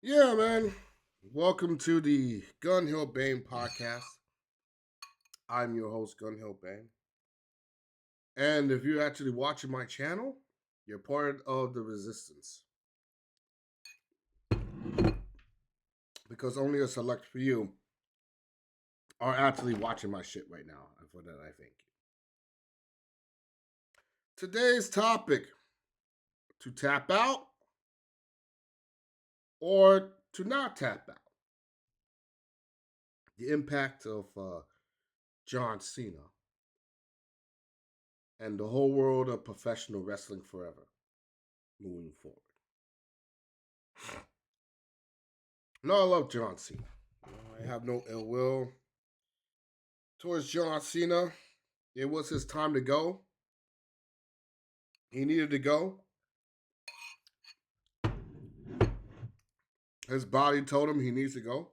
Yeah, man. Welcome to the Gun Hill Bane podcast. I'm your host, Gun Hill Bane. And if you're actually watching my channel, you're part of the resistance because only a select few are actually watching my shit right now. And for that, I thank you. Today's topic: to tap out or to not tap out. The impact of John Cena and the whole world of professional wrestling forever moving forward. No, I love John Cena. I have no ill will towards John Cena. It was his time to go. He needed to go. His body told him he needs to go.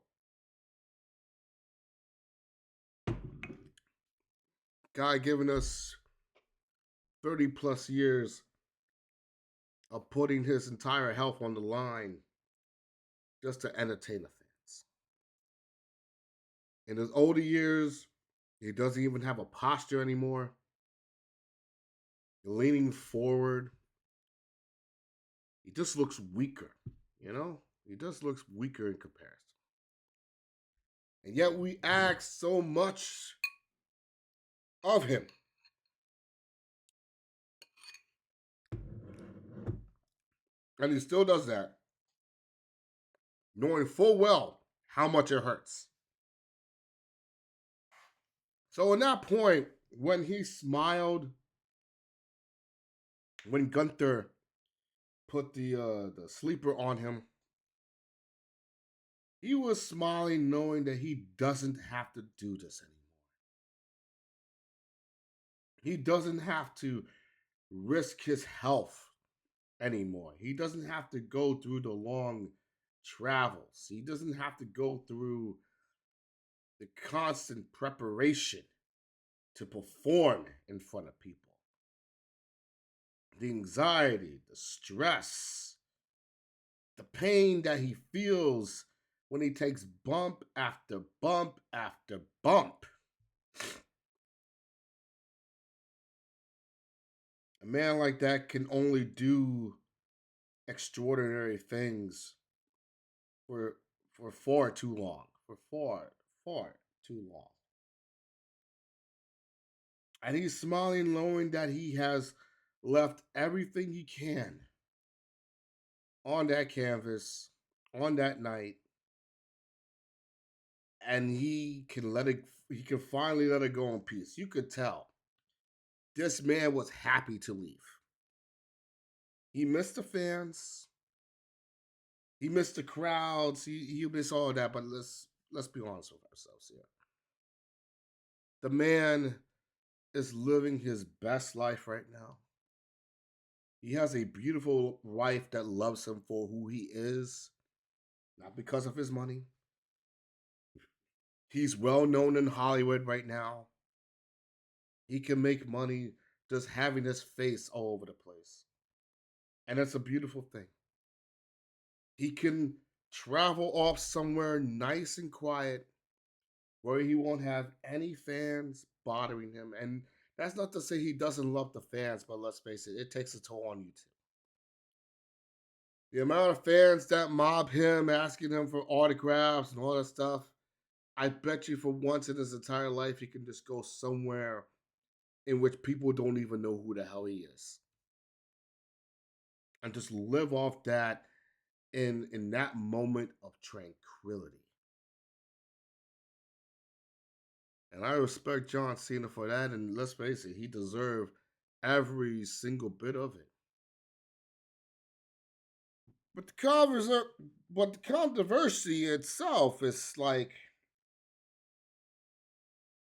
Guy giving us 30 plus years of putting his entire health on the line just to entertain the fans. In his older years, he doesn't even have a posture anymore. Leaning forward, he just looks weaker, you know? He just looks weaker in comparison. And yet we ask so much of him. And he still does that, knowing full well how much it hurts. So, in that point, when he smiled, when Gunther put the sleeper on him, he was smiling, knowing that he doesn't have to do this anymore. He doesn't have to risk his health anymore. He doesn't have to go through the long travels. He doesn't have to go through the constant preparation to perform in front of people. The anxiety, the stress, the pain that he feels when he takes bump after bump after bump. A man like that can only do extraordinary things for for far too long. For far too long. And he's smiling, knowing that he has left everything he can on that canvas, on that night, and he can finally let it go in peace. You could tell this man was happy to leave. He missed the fans, he missed the crowds, he missed all of that, but let's be honest with ourselves here. The man is living his best life right now. He has a beautiful wife that loves him for who he is, not because of his money. He's well known in Hollywood right now. He can make money just having his face all over the place. And it's a beautiful thing. He can travel off somewhere nice and quiet where he won't have any fans bothering him. And that's not to say he doesn't love the fans, but let's face it, it takes a toll on you too. The amount of fans that mob him, asking him for autographs and all that stuff, I bet you for once in his entire life, he can just go somewhere in which people don't even know who the hell he is and just live off that in that moment of tranquility. And I respect John Cena for that. And let's face it, he deserved every single bit of it. But the covers are, but the controversy itself is like,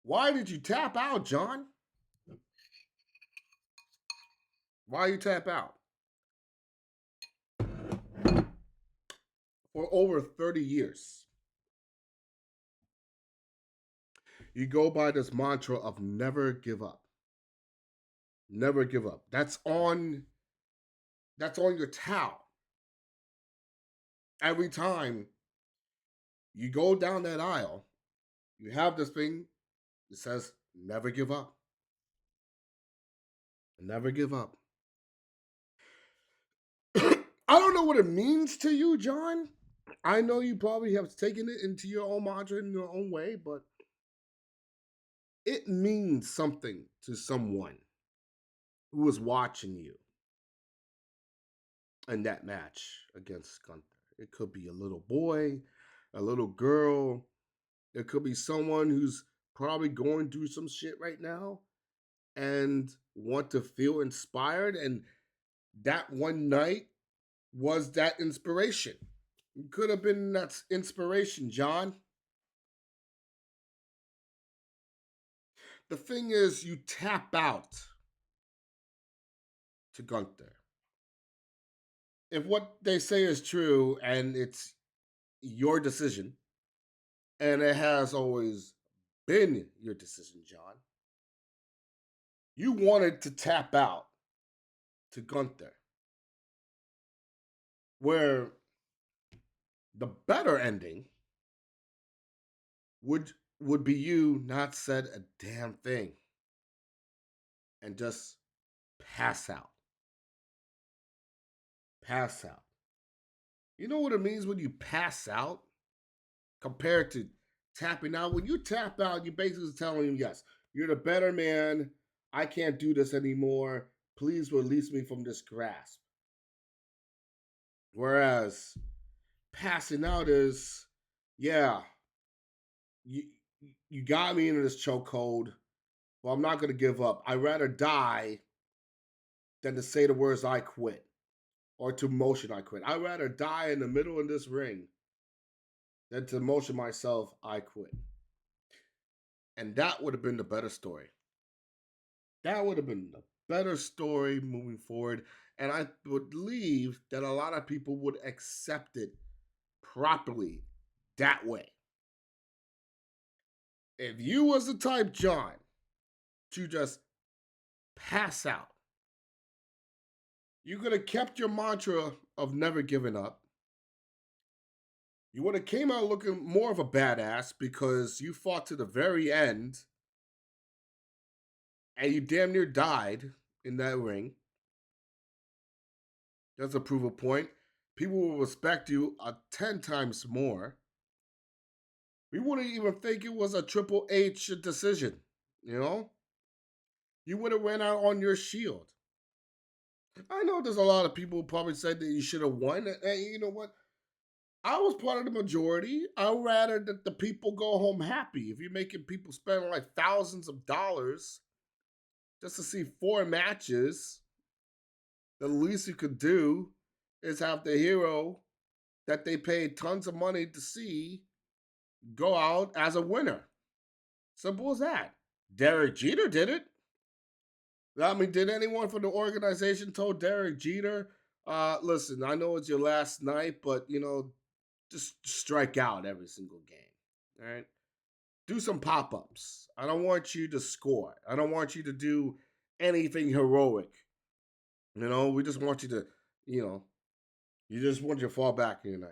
why did you tap out, John? Why you tap out? For over 30 years, you go by this mantra of never give up. Never give up. That's on your towel. every time you go down that aisle, you have this thing that says, never give up. Never give up. I don't know what it means to you, John. I know you probably have taken it into your own mantra in your own way, but it means something to someone who was watching you in that match against Gunther. It could be a little boy, a little girl. It could be someone who's probably going through some shit right now and want to feel inspired. And that one night was that inspiration. It could have been that inspiration, John. The thing is, you tap out to Gunther. If what they say is true and it's your decision, and it has always been your decision, John, you wanted to tap out to Gunther, where the better ending would would be you not said a damn thing and just pass out. Pass out. You know what it means when you pass out compared to tapping out? When you tap out, you basically telling him, yes, you're the better man. I can't do this anymore. Please release me from this grasp. Whereas passing out is, yeah, you you got me into this chokehold. Well, I'm not gonna give up. I'd rather die than to say the words I quit or to motion I quit. I'd rather die in the middle of this ring than to motion myself I quit. And that would have been the better story. That would have been the better story moving forward. And I would believe that a lot of people would accept it properly that way. If you was the type, John, to just pass out, you could have kept your mantra of never giving up. You would have came out looking more of a badass because you fought to the very end and you damn near died in that ring. That's a proof of point. People will respect you 10 times more. We wouldn't even think it was a Triple H decision, you know? You would have went out on your shield. I know there's a lot of people who probably said that you should have won. And you know what? I was part of the majority. I'd rather that the people go home happy. If you're making people spend like thousands of dollars just to see 4 matches, the least you could do is have the hero that they paid tons of money to see go out as a winner. Simple as that. Derek Jeter did it. I mean, did anyone from the organization told Derek Jeter, listen, I know it's your last night, but just strike out every single game. All right. Do some pop-ups. I don't want you to score. I don't want you to do anything heroic. We just want you to, you know, you just want you to fall back in your night.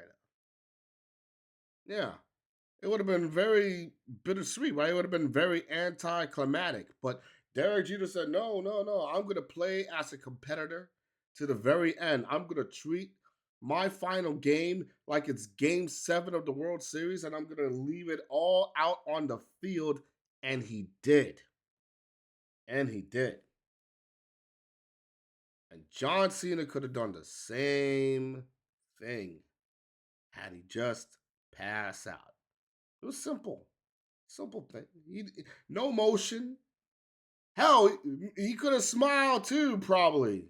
Yeah. It would have been very bittersweet, right? It would have been very anticlimactic. But Derek Jeter said, no, no, no. I'm going to play as a competitor to the very end. I'm going to treat my final game like it's game 7 of the World Series, and I'm going to leave it all out on the field. And he did. And he did. And John Cena could have done the same thing had he just passed out. It was simple. Simple thing. No motion. Hell, he could have smiled too, probably,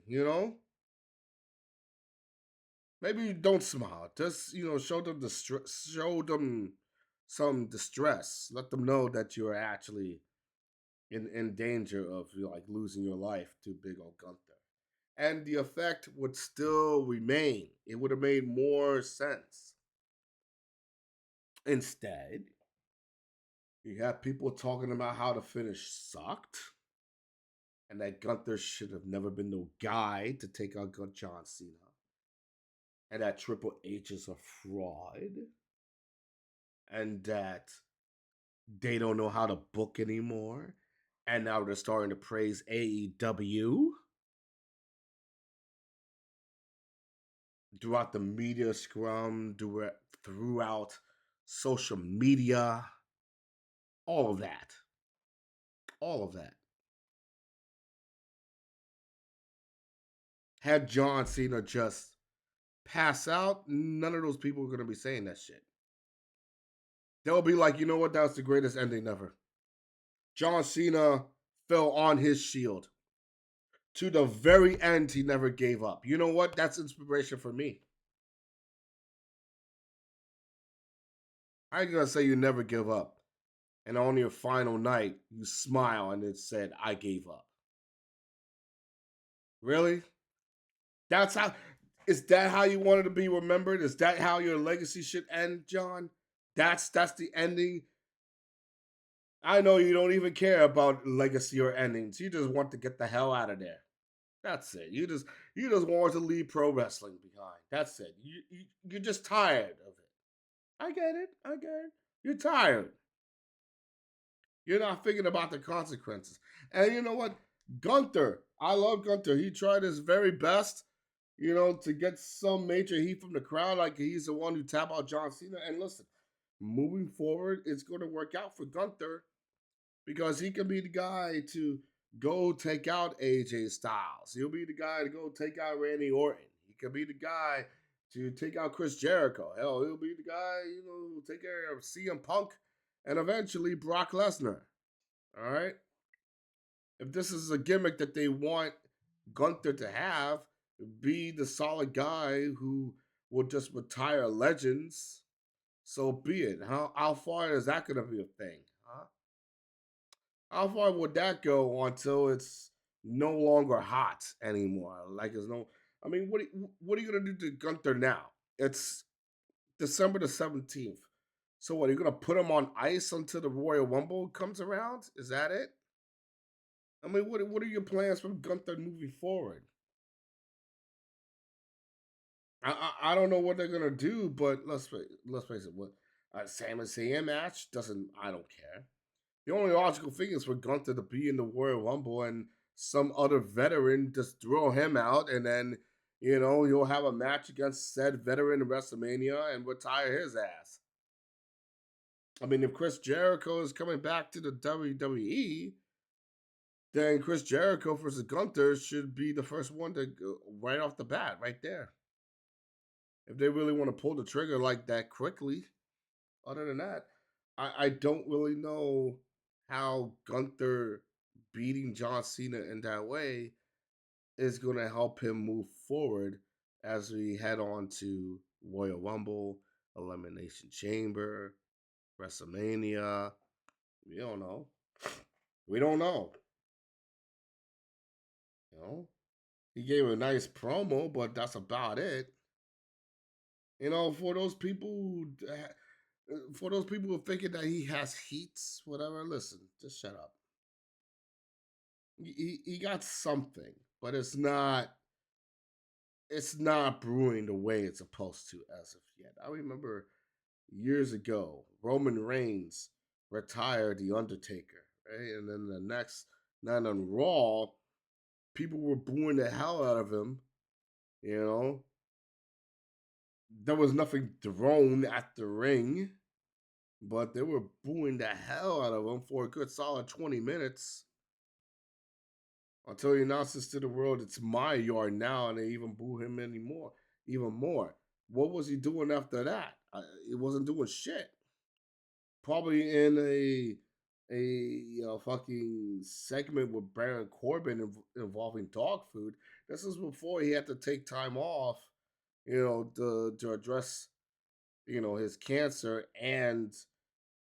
Maybe don't smile. Just, show them some distress. Let them know that you're actually in danger of like losing your life to Big Old Gunther. And the effect would still remain. It would have made more sense. Instead, you have people talking about how the finish sucked and that Gunther should have never been no guy to take out John Cena. and that Triple H is a fraud, and that they don't know how to book anymore, and now they're starting to praise AEW throughout the media scrum, throughout social media, all of that, all of that. Had John Cena just pass out, none of those people are going to be saying that shit. They'll be like, you know what? That was the greatest ending ever. John Cena fell on his shield. To the very end, he never gave up. You know what? That's inspiration for me. I ain't gonna say you never give up. And on your final night, you smile and it said, I gave up. Really? That's how is that how you wanted to be remembered? Is that how your legacy should end, John? That's the ending. I know you don't even care about legacy or endings. You just want to get the hell out of there. That's it. You just want to leave pro wrestling behind. That's it. You're just tired of it. I get it. I get it. You're tired. You're not thinking about the consequences. And you know what? Gunther, I love Gunther. He tried his very best, to get some major heat from the crowd. Like he's the one who tapped out John Cena. And listen, moving forward, it's going to work out for Gunther because he can be the guy to go take out AJ Styles. He'll be the guy to go take out Randy Orton. He could be the guy to take out Chris Jericho. Hell, he'll be the guy, who'll take care of CM Punk and eventually Brock Lesnar. All right. If this is a gimmick that they want Gunther to have, be the solid guy who will just retire legends, so be it. How far is that going to be a thing? Huh? How far would that go until it's no longer hot anymore? Like it's no. I mean, what are you gonna do to Gunther now? It's December the 17th. So what? Are you gonna put him on ice until the Royal Rumble comes around? Is that it? I mean, what are your plans for Gunther moving forward? I don't know what they're gonna do, but let's face it. What Sami Zayn match doesn't? I don't care. The only logical thing is for Gunther to be in the Royal Rumble and some other veteran just throw him out, and then you'll have a match against said veteran in WrestleMania and retire his ass. I mean, if Chris Jericho is coming back to the WWE, then Chris Jericho versus Gunther should be the first one to go right off the bat, right there. If they really want to pull the trigger like that quickly. Other than that, I don't really know how Gunther beating John Cena in that way is going to help him move forward as we head on to Royal Rumble, Elimination Chamber, WrestleMania. We don't know. We don't know. You know, he gave a nice promo, but that's about it. For those people who are thinking that he has heats, whatever, listen, just shut up. He got something, but it's not brewing the way it's supposed to as of yet. I remember years ago, Roman Reigns retired the Undertaker, right? And then the next night on Raw, people were booing the hell out of him. You know, there was nothing thrown at the ring, but they were booing the hell out of him for a good solid 20 minutes until he announces to the world it's my yard now, and they even boo him anymore, even more. What was he doing after that? He wasn't doing shit. Probably in a fucking segment with Baron Corbin involving dog food. This is before he had to take time off, to address his cancer and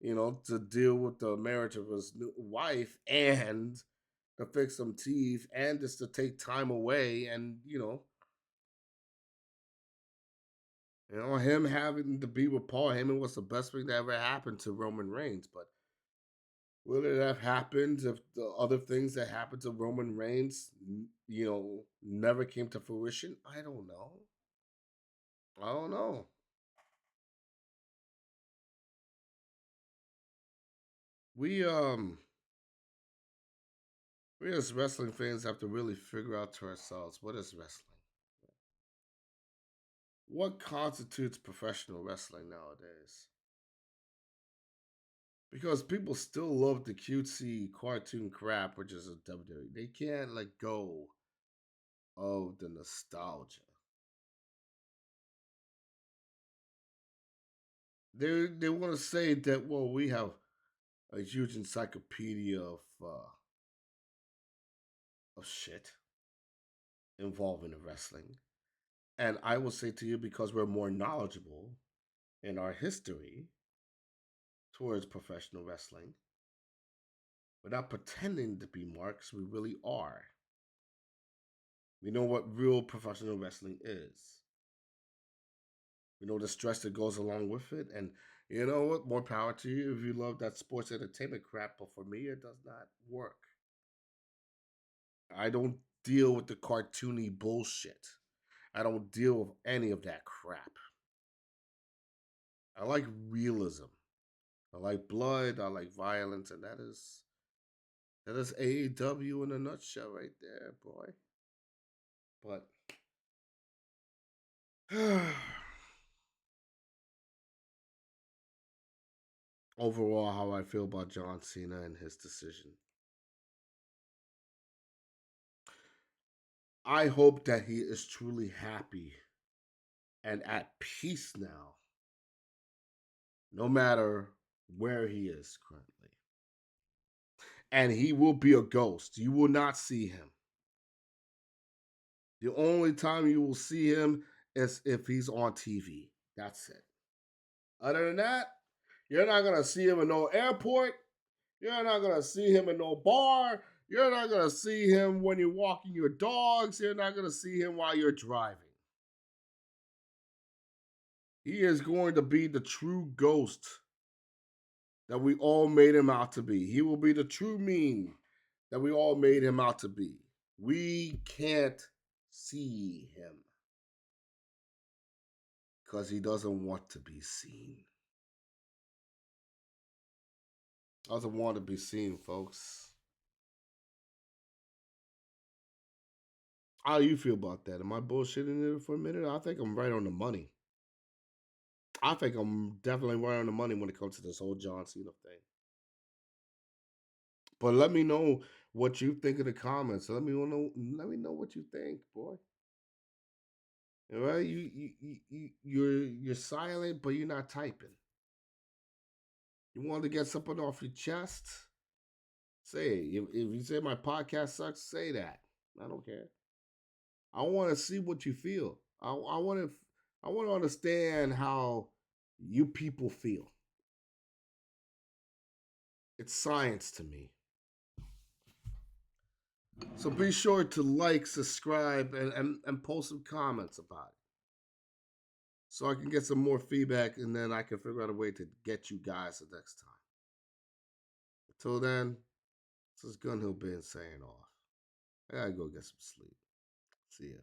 to deal with the marriage of his new wife and to fix some teeth and just to take time away and him having to be with Paul Heyman was the best thing that ever happened to Roman Reigns. But would it have happened if the other things that happened to Roman Reigns, never came to fruition? I don't know. I don't know. We we as wrestling fans have to really figure out to ourselves what is wrestling. What constitutes professional wrestling nowadays? Because people still love the cutesy cartoon crap, which is a WWE. They can't let go of the nostalgia. They want to say that well, we have a huge encyclopedia of shit involving the wrestling, and I will say to you because we're more knowledgeable in our history towards professional wrestling, we're not pretending to be marks. We really are. We know what real professional wrestling is. We know the stress that goes along with it, and you know what? More power to you if you love that sports entertainment crap. But for me, it does not work. I don't deal with the cartoony bullshit. I don't deal with any of that crap. I like realism. I like blood. I like violence, and that is AEW in a nutshell, right there, boy. But overall, how I feel about John Cena and his decision. I hope that he is truly happy and at peace now, no matter where he is currently. And he will be a ghost. You will not see him. The only time you will see him is if he's on TV. That's it. Other than that, you're not gonna see him in no airport. You're not gonna see him in no bar. You're not gonna see him when you're walking your dogs. You're not gonna see him while you're driving. He is going to be the true ghost that we all made him out to be. He will be the true mean that we all made him out to be. We can't see him because he doesn't want to be seen. Doesn't want to be seen, folks. How do you feel about that? Am I bullshitting it for a minute? I think I'm right on the money. I think I'm definitely right on the money when it comes to this whole John Cena thing. But let me know what you think in the comments. Let me know what you think, boy. All right, you're silent, but you're not typing. You want to get something off your chest? Say it. If you say my podcast sucks, say that. I don't care. I want to see what you feel. I want to understand how you people feel. It's science to me. So be sure to like, subscribe, and post some comments about it. So I can get some more feedback and then I can figure out a way to get you guys the next time. Until then, this is Gun Hill Ben saying off. I gotta go get some sleep. See ya.